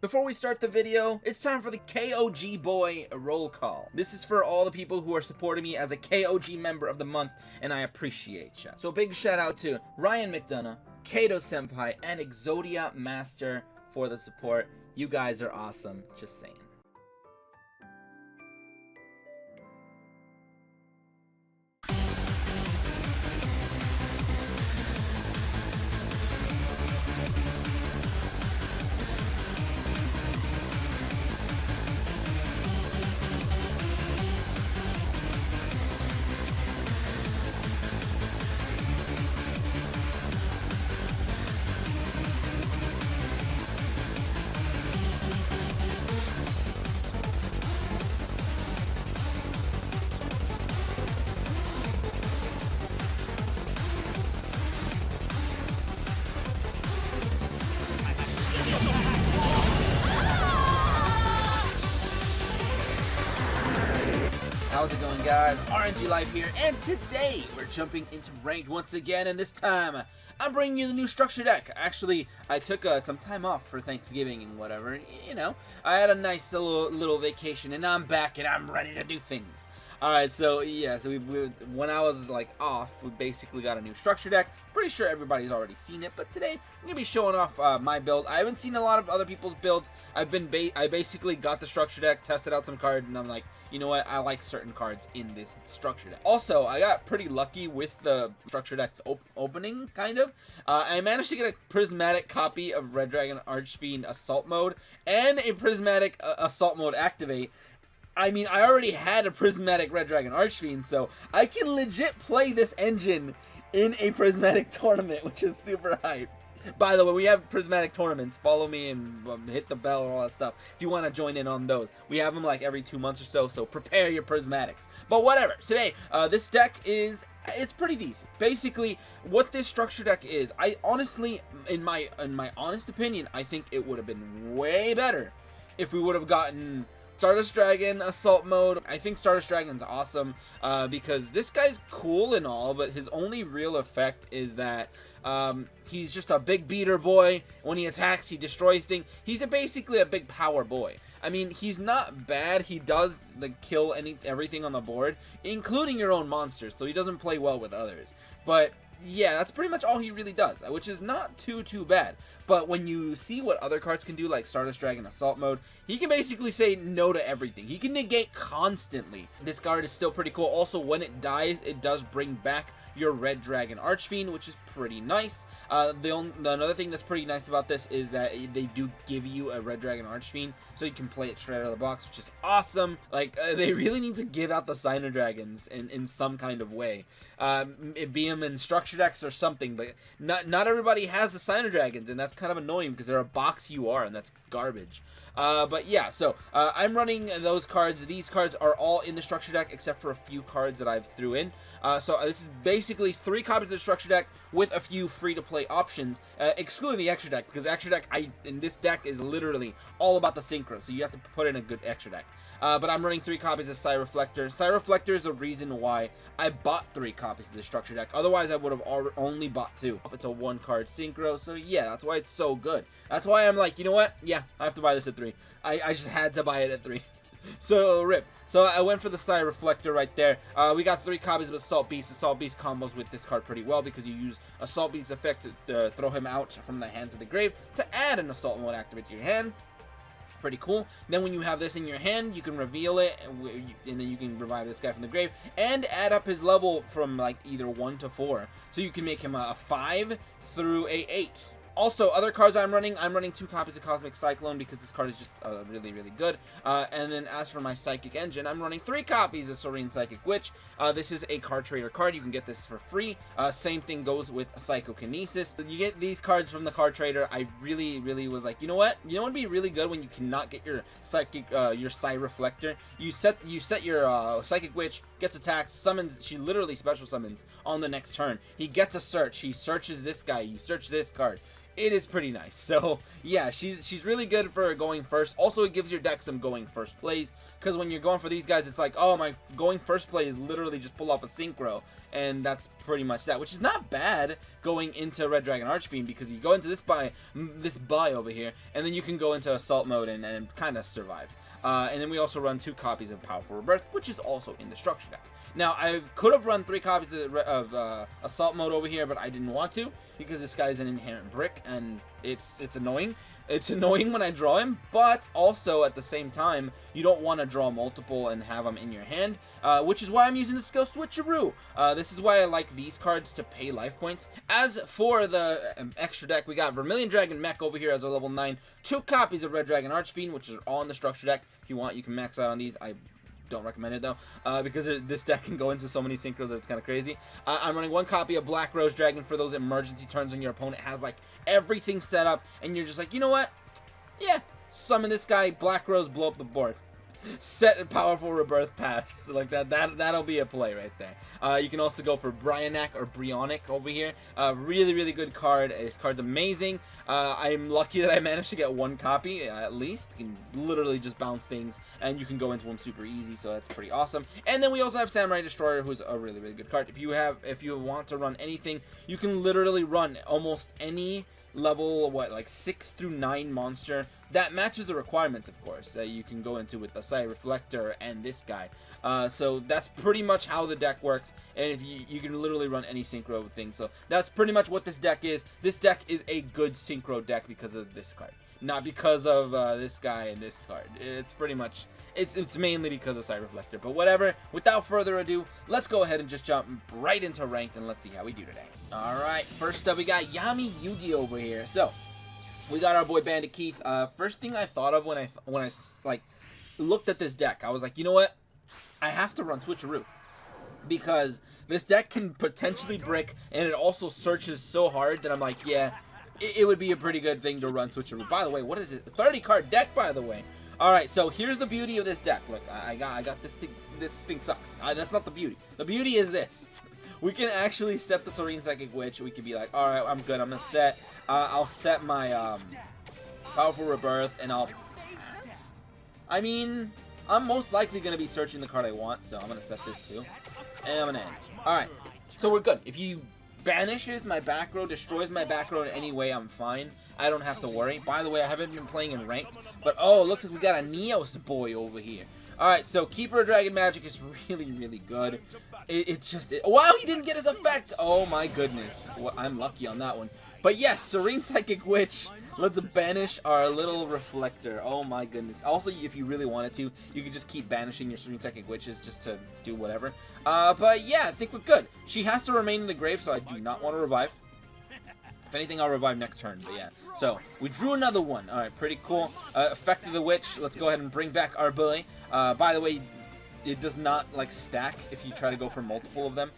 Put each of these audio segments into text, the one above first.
Before we start the video, it's time for the KOG Boy roll call. This is for all the people who are supporting me as a KOG member of the month, and I appreciate ya. So big shout out to Ryan McDonough, Kato Senpai, and Exodia Master for the support. You guys are awesome, just saying. How's it going, guys? aRenG Life here, and today we're jumping into ranked once again, and this time I'm bringing you the new structure deck. Actually, I took some time off for Thanksgiving and whatever, you know. I had a nice little vacation, and I'm back, and I'm ready to do things. Alright, so yeah, so when I was like off, we basically got a new structure deck. Pretty sure everybody's already seen it, but today I'm gonna be showing off my build. I haven't seen a lot of other people's builds. I basically got the structure deck, tested out some cards, and I'm like, you know what, I like certain cards in this structure deck. Also, I got pretty lucky with the structure deck's opening, kind of. I managed to get a prismatic copy of Red Dragon Archfiend Assault Mode and a prismatic Assault Mode Activate. I mean, I already had a prismatic Red Dragon Archfiend, so I can legit play this engine in a prismatic tournament, which is super hype. By the way, we have prismatic tournaments. Follow me and hit the bell and all that stuff if you want to join in on those. We have them like every 2 months or so, so prepare your prismatics. But whatever. Today, this deck it's pretty decent. Basically, what this structure deck is, I honestly, in my honest opinion, I think it would have been way better if we would have gotten Stardust Dragon Assault Mode. I think Stardust Dragon's awesome because this guy's cool and all, but his only real effect is that he's just a big beater boy. When he attacks, he destroys things. He's basically a big power boy. I mean, he's not bad. He does kill everything on the board, including your own monsters, so he doesn't play well with others. But yeah, that's pretty much all he really does, which is not too bad. But when you see what other cards can do, like Stardust Dragon Assault Mode, he can basically say no to everything. He can negate constantly. This card is still pretty cool. Also, when it dies, it does bring back your Red Dragon Archfiend, which is pretty nice. Another thing that's pretty nice about this is that they do give you a Red Dragon Archfiend, so you can play it straight out of the box, which is awesome. Like, they really need to give out the Signer Dragons in some kind of way. It be them in structure decks or something, but not everybody has the Signer Dragons, and that's kind of annoying because they're a box UR, and that's garbage. But yeah, so I'm running those cards. These cards are all in the structure deck except for a few cards that I've threw in. So this is basically 3 copies of the structure deck with a few free-to-play options, excluding the extra deck, because the extra deck in this deck is literally all about the synchro, so you have to put in a good extra deck. But I'm running 3 copies of Reflector. Reflector is the reason why I bought 3 copies of the structure deck. Otherwise, I would have only bought 2. It's a 1-card synchro, so yeah, that's why it's so good. That's why I'm like, you know what? Yeah, I have to buy this at 3. I just had to buy it at 3. So, rip. So, I went for the Reflector right there. We got 3 copies of Assault Beast. Assault Beast combos with this card pretty well because you use Assault Beast's effect to throw him out from the hand to the grave to add an Assault Mode activate to your hand. Pretty cool. Then when you have this in your hand, you can reveal it, and then you can revive this guy from the grave and add up his level from like either 1 to 4. So you can make him a 5 through a 8. Also, other cards I'm running 2 copies of Cosmic Cyclone because this card is just really good. And then as for my Psychic Engine, I'm running 3 copies of Serene Psychic Witch. This is a card trader card. You can get this for free. Same thing goes with Psychokinesis. You get these cards from the card trader. I really was like, you know what? You know what would be really good when you cannot get your Psychic, your Reflector? You set your Psychic Witch, gets attacked, summons, she literally special summons on the next turn. He gets a search. He searches this guy. You search this card. it is pretty nice. So yeah, she's really good for going first. Also, it gives your deck some going first plays, because when you're going for these guys, it's like, oh, my going first play is literally just pull off a synchro, and that's pretty much that, which is not bad going into Red Dragon Archfiend, because you go into this buy over here, and then you can go into assault mode and kind of survive. And then we also run 2 copies of Powerful Rebirth, which is also in the structure deck. Now, I could have run 3 copies of assault mode over here, but I didn't want to, because this guy is an inherent brick, and it's annoying. It's annoying when I draw him, but also at the same time, you don't want to draw multiple and have them in your hand, which is why I'm using the skill Switcheroo. This is why I like these cards to pay life points. As for the extra deck, we got Vermilion Dragon Mech over here as a level 9, 2 copies of Red Dragon Archfiend, which are all in the structure deck. If you want, you can max out on these. I don't recommend it though, because this deck can go into so many synchros that it's kind of crazy. I'm running 1 copy of Black Rose Dragon for those emergency turns when your opponent has like everything set up, and you're just like, you know what? Yeah, summon this guy, Black Rose, blow up the board. Set a Powerful Rebirth pass like that. That'll be a play right there. You can also go for Brionac or Brionic over here. Really good card. This card's amazing. I'm lucky that I managed to get 1 copy at least. You can literally just bounce things, and you can go into them super easy. So that's pretty awesome. And then we also have Samurai Destroyer, who's a really good card. If you want to run anything, you can literally run almost any level, like 6 through 9 monster that matches the requirements, of course, that you can go into with the Side Reflector and this guy. So that's pretty much how the deck works, and if you can literally run any synchro thing. So that's pretty much what this deck is. This deck is a good synchro deck because of this card, not because of this guy and this card. It's pretty much, it's mainly because of Side Reflector, but whatever. Without further ado, let's go ahead and just jump right into ranked, and let's see how we do today. Alright, first up we got Yami Yugi over here. So we got our boy Bandit Keith. First thing I thought of when I like looked at this deck, I was like, you know what? I have to run Switcheroo, because this deck can potentially brick, and it also searches so hard that I'm like, yeah, it would be a pretty good thing to run Switcheroo. By the way, what is it? 30 card deck, by the way. Alright, so here's the beauty of this deck. Look, I got this thing. This thing sucks. That's not the beauty. The beauty is this. We can actually set the Serene Psychic Witch. We can be like, alright, I'm good. I'm gonna set, I'll set my Powerful Rebirth, and I mean, I'm most likely gonna be searching the card I want, so I'm gonna set this too, and I'm gonna end. Alright, so we're good. If he banishes my back row, destroys my back row in any way, I'm fine. I don't have to worry. By the way, I haven't been playing in ranked, but oh, it looks like we got a Neos boy over here. Alright, so Keeper of Dragon Magic is really good. It's just... wow, he didn't get his effect! Oh my goodness. Well, I'm lucky on that one. But yes, Serene Psychic Witch. Let's banish our little Reflector. Oh my goodness. Also, if you really wanted to, you could just keep banishing your Serene Psychic Witches just to do whatever. But yeah, I think we're good. She has to remain in the grave, so I do not want to revive. If anything, I'll revive next turn, but yeah. So, we drew another one. Alright, pretty cool. Effect of the Witch. Let's go ahead and bring back our boy. By the way, it does not, like, stack if you try to go for multiple of them.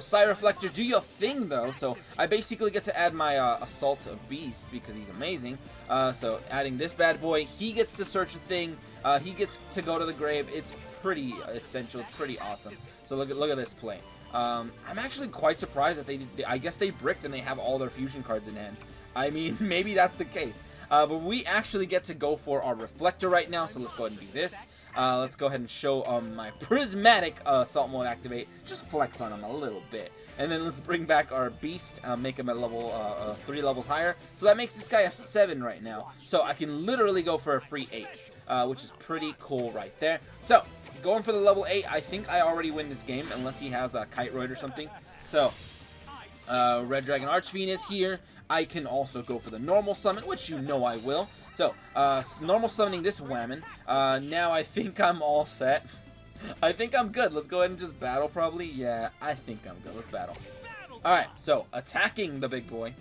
Side Reflector, do your thing, though. So, I basically get to add my Assault of Beast because he's amazing. So, adding this bad boy. He gets to search a thing. He gets to go to the grave. It's pretty essential. It's pretty awesome. So, look at this play. I'm actually quite surprised that I guess they bricked and they have all their fusion cards in hand. I mean, maybe that's the case. But we actually get to go for our Reflector right now, so let's go ahead and do this. Let's go ahead and show my Prismatic Assault Mode activate. Just flex on him a little bit. And then let's bring back our Beast, make him a level 3 levels higher. So that makes this guy a 7 right now. So I can literally go for a free 8, which is pretty cool right there. So, going for the level 8, I think I already win this game, unless he has a Kite-Roid or something. So, Red Dragon Archfiend is here. I can also go for the normal summon, which you know I will. So, normal summoning this whammon. Now I think I'm all set. I think I'm good. Let's go ahead and just battle, probably. Yeah, I think I'm good. Let's battle. Alright, so, attacking the big boy.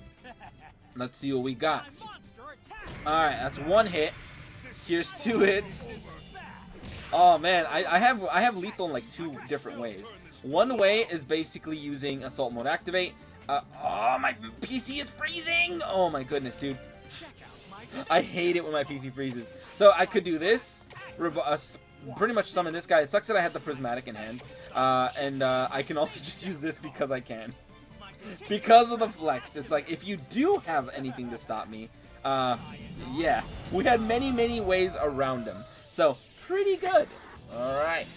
Let's see what we got. Alright, that's 1 hit. Here's 2 hits. Oh man, I have lethal in like 2 different ways. One way is basically using Assault Mode Activate. Oh, my PC is freezing! Oh my goodness, dude. I hate it when my PC freezes. So I could do this, pretty much summon this guy. It sucks that I had the Prismatic in hand. And I can also just use this because I can. because of the flex. It's like, if you do have anything to stop me, yeah, we had many ways around him. So, pretty good. Alright.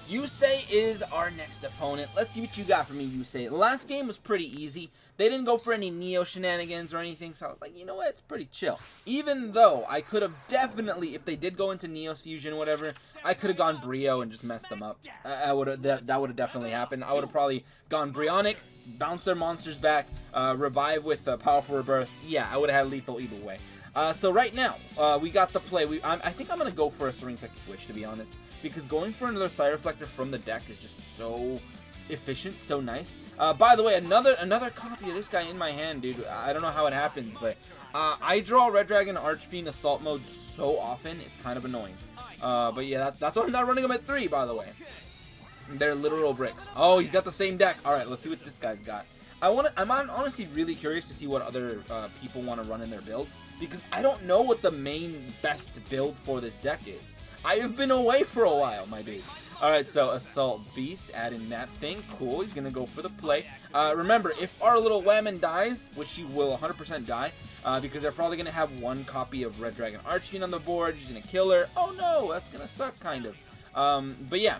Yusei is our next opponent. Let's see what you got for me, Yusei. The last game was pretty easy. They didn't go for any Neo shenanigans or anything, so I was like, you know what, it's pretty chill. Even though I could have definitely, if they did go into Neo's fusion or whatever, I could have gone Brio and just messed them up. That would have definitely happened. I would have probably gone Brionic, bounced their monsters back, revive with Powerful Rebirth. Yeah, I would have had lethal either way. So right now, we got the play. I think I'm going to go for a Serene Psychic Witch, to be honest, because going for another Side Reflector from the deck is just so efficient, so nice. By the way, another copy of this guy in my hand, dude. I don't know how it happens, but I draw Red Dragon Archfiend Assault mode so often, it's kind of annoying. But yeah, that's why I'm not running them at 3, by the way. They're literal bricks. Oh, he's got the same deck. All right, let's see what this guy's got. I'm honestly really curious to see what other people want to run in their builds, because I don't know what the main best build for this deck is. I have been away for a while, my dude. Alright, so Assault Beast, add in that thing. Cool, he's going to go for the play. Remember, if our little Whammon dies, which he will 100% die, because they're probably going to have one copy of Red Dragon Archfiend on the board, he's going to kill her. Oh no, that's going to suck, kind of. But yeah,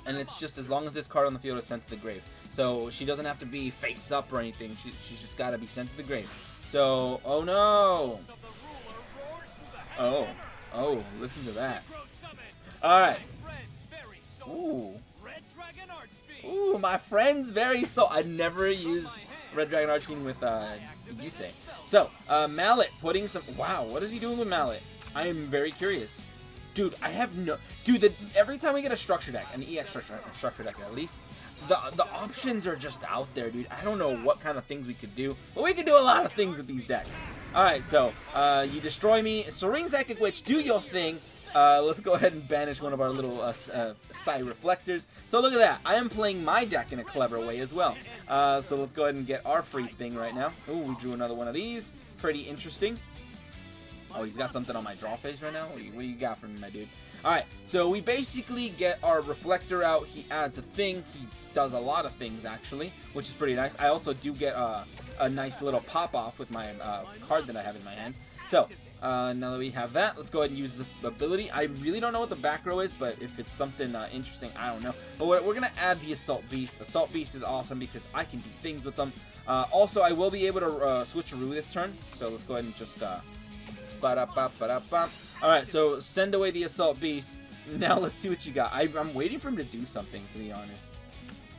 and it's just as long as this card on the field is sent to the grave. So she doesn't have to be face up or anything, she's just got to be sent to the grave. So, oh no. Oh, listen to that. Alright. Ooh, my friend's very soul. I never used Red Dragon Archfiend with Yusei. So, Mallet putting some. Wow, what is he doing with Mallet? I am very curious. Dude, I have no. Dude, every time we get a structure deck, an EX structure deck at least, the options are just out there, dude. I don't know what kind of things we could do, but we could do a lot of things with these decks. Alright, so, you destroy me. Serene Psychic Witch, do your thing. Let's go ahead and banish one of our little side reflectors. So look at that. I am playing my deck in a clever way as well. So let's go ahead and get our free thing right now. Ooh, we drew another one of these. Pretty interesting. Oh, he's got something on my draw phase right now? What do you got from me, my dude? Alright, so we basically get our reflector out. He adds a thing. He does a lot of things, actually, which is pretty nice. I also do get a nice little pop-off with my card that I have in my hand. So, now that we have that, let's go ahead and use the ability. I really don't know what the back row is, but if it's something interesting, I don't know. But we're going to add the Assault Beast. Assault Beast is awesome because I can do things with them. Also, I will be able to switcheroo this turn, so let's go ahead and just... Alright, so send away the Assault Beast. Now let's see what you got. I'm waiting for him to do something, to be honest.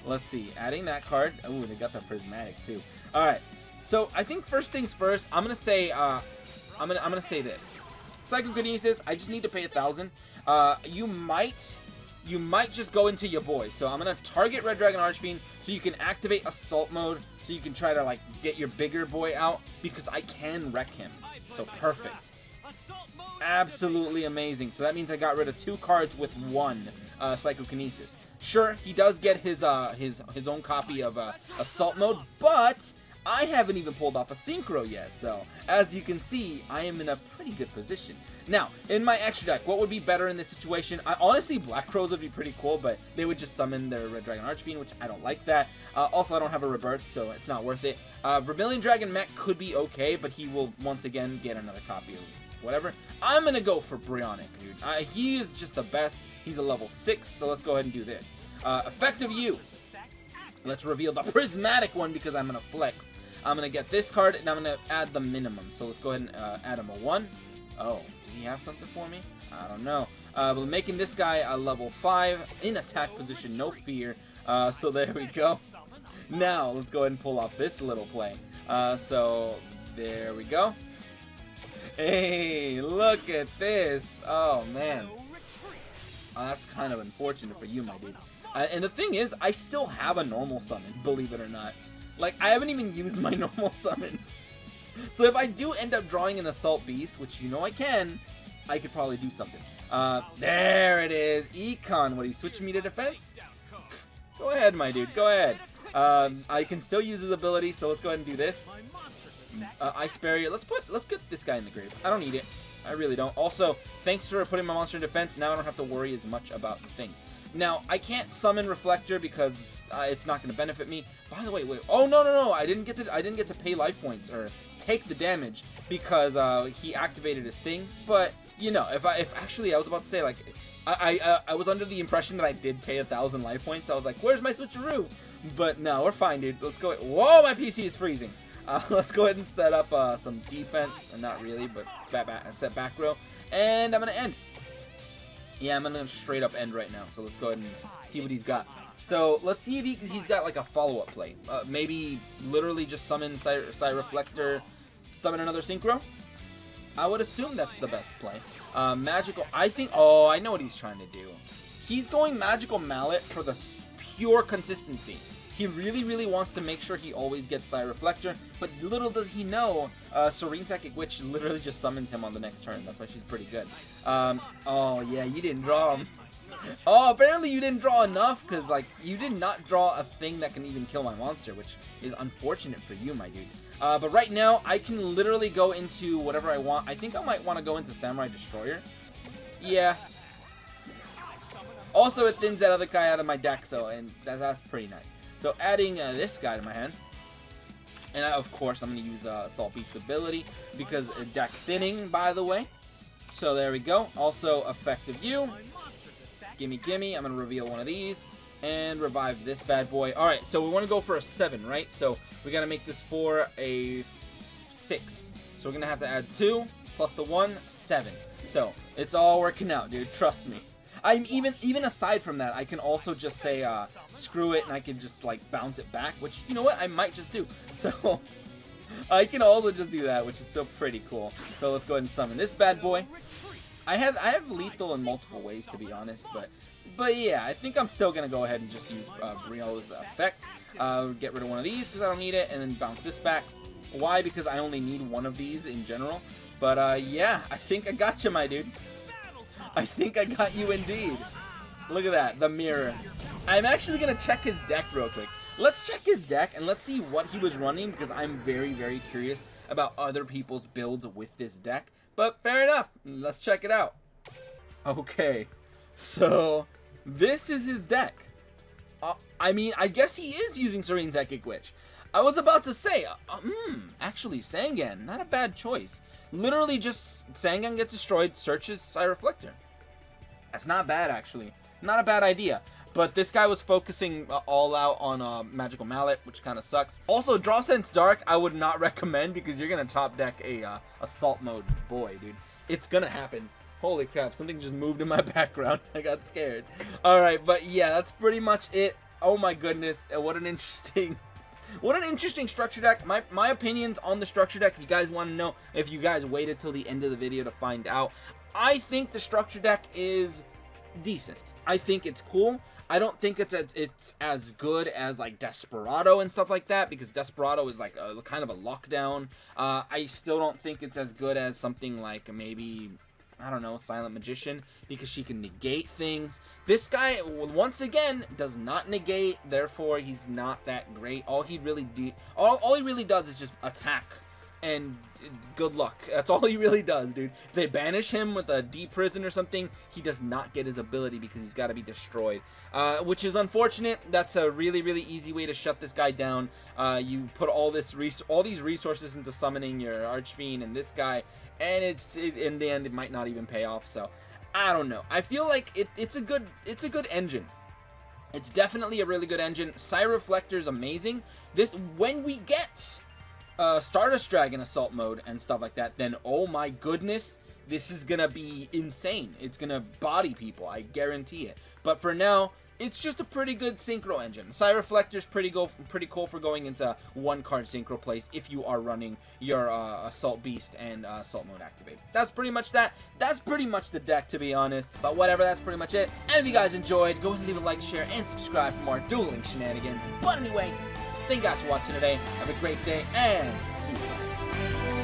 Let's see. Adding that card. Ooh, they got the Prismatic, too. Alright, so I think first things first, I'm going to say... I'm gonna say this. Psychokinesis, I just need to pay 1,000. You might just go into your boy. So I'm gonna target Red Dragon Archfiend so you can activate Assault mode, so you can try to like get your bigger boy out, because I can wreck him. So perfect. Absolutely amazing. So that means I got rid of 2 cards with 1 Psychokinesis. Sure, he does get his own copy of Assault mode, but I haven't even pulled off a Synchro yet, so as you can see, I am in a pretty good position. Now, in my extra deck, what would be better in this situation? Honestly, Black Crows would be pretty cool, but they would just summon their Red Dragon Archfiend, which I don't like that. Also, I don't have a Rebirth, so it's not worth it. Vermilion Dragon Mech could be okay, but he will once again get another copy of whatever. I'm going to go for Brionic, dude. He is just the best. He's a level 6, so let's go ahead and do this. Effective U. Let's reveal the Prismatic one because I'm going to flex. I'm going to get this card, and I'm going to add the minimum. So let's go ahead and add him a 1. Oh, does he have something for me? I don't know. But making this guy a level 5 in attack position, no fear. So there we go. Now, let's go ahead and pull off this little play. So there we go. Hey, look at this. Oh, man. That's kind of unfortunate for you, my dude. And the thing is, I still have a normal summon, believe it or not. Like, I haven't even used my normal summon. So if I do end up drawing an Assault Beast, which you know I can, I could probably do something. There it is. Econ. What, he switched me to defense? Go ahead, my dude. Go ahead. I can still use his ability, so let's go ahead and do this. Ice Barrier. Let's get this guy in the grave. I don't need it. I really don't. Also, thanks for putting my monster in defense. Now I don't have to worry as much about things. Now, I can't summon Reflector because it's not going to benefit me. By the way, wait. Oh, no. I didn't get to pay life points or take the damage because he activated his thing. But, you know, if actually, I was about to say, like, I was under the impression that I did pay 1,000 life points. I was like, where's my switcheroo? But no, we're fine, dude. Let's go. Whoa, my PC is freezing. Let's go ahead and set up some defense. Not really, but set back row. And I'm going to end. Yeah, I'm going to straight up end right now. So let's go ahead and see what he's got. So let's see if he's got like a follow-up play. Maybe literally just summon Reflector, summon another Synchro. I would assume that's the best play. Magical, I think, oh, I know what he's trying to do. He's going Magical Mallet for the pure consistency. He really wants to make sure he always gets Reflector, but little does he know, Serene Psychic Witch literally just summons him on the next turn. That's why she's pretty good. Oh yeah, you didn't draw him. Oh, apparently you didn't draw enough, because, like, you did not draw a thing that can even kill my monster, which is unfortunate for you, my dude. But right now, I can literally go into whatever I want. I think I might want to go into Samurai Destroyer. Yeah. Also, it thins that other guy out of my deck, so, and that's pretty nice. So, adding this guy to my hand. And, of course, I'm going to use Assault Beast's ability, because deck thinning, by the way. So, there we go. Also, Effective You. Gimme. I'm going to reveal one of these. And revive this bad boy. Alright, so we want to go for a 7, right? So we got to make this for a 6. So we're going to have to add 2 plus the 1, 7. So it's all working out, dude. Trust me. I'm even aside from that, I can also just say screw it, and I can just like bounce it back, which, you know what, I might just do. So I can also just do that, which is still pretty cool. So let's go ahead and summon this bad boy. I have lethal in multiple ways, to be honest, but yeah, I think I'm still going to go ahead and just use Brio's effect. Get rid of one of these because I don't need it, and then bounce this back. Why? Because I only need one of these in general. But yeah, I think I got you, my dude. I think I got you indeed. Look at that, the mirror. I'm actually going to check his deck real quick. Let's check his deck, and let's see what he was running, because I'm very curious about other people's builds with this deck. But fair enough, let's check it out. Okay, so this is his deck. I mean, I guess he is using Serene Psychic Witch. I was about to say, actually, Sangan, not a bad choice. Literally just, Sangan gets destroyed, searches Reflector. That's not bad, actually. Not a bad idea. But this guy was focusing all out on Magical Mallet, which kind of sucks. Also, Draw Sense Dark, I would not recommend, because you're going to top deck a Assault Mode boy, dude. It's going to happen. Holy crap, something just moved in my background. I got scared. Alright, but yeah, that's pretty much it. Oh my goodness, what an interesting structure deck. My opinions on the structure deck, if you guys want to know, if you guys waited till the end of the video to find out, I think the structure deck is decent. I think it's cool. I don't think it's as good as like Desperado and stuff like that, because Desperado is like a kind of a lockdown. I still don't think it's as good as something like maybe, I don't know, Silent Magician, because she can negate things. This guy, once again, does not negate, therefore he's not that great. All he really does is just attack, and good luck. That's all he really does, dude. If they banish him with a deep prison or something, he does not get his ability because he's got to be destroyed, which is unfortunate. That's a really easy way to shut this guy down. You put all these resources into summoning your Archfiend and this guy, and in the end it might not even pay off. So I don't know. I feel like it's a good engine. It's definitely a really good engine. Reflector is amazing. When we get Stardust Dragon Assault Mode and stuff like that, then oh my goodness, this is gonna be insane. It's gonna body people, I guarantee it. But for now, it's just a pretty good synchro engine. Reflector's pretty cool for going into one-card synchro plays if you are running your Assault Beast and Assault Mode activated. That's pretty much that. That's pretty much the deck, to be honest. But whatever, that's pretty much it. And if you guys enjoyed, go ahead and leave a like, share, and subscribe for more dueling shenanigans. But anyway, thank you guys for watching today. Have a great day, and see you guys.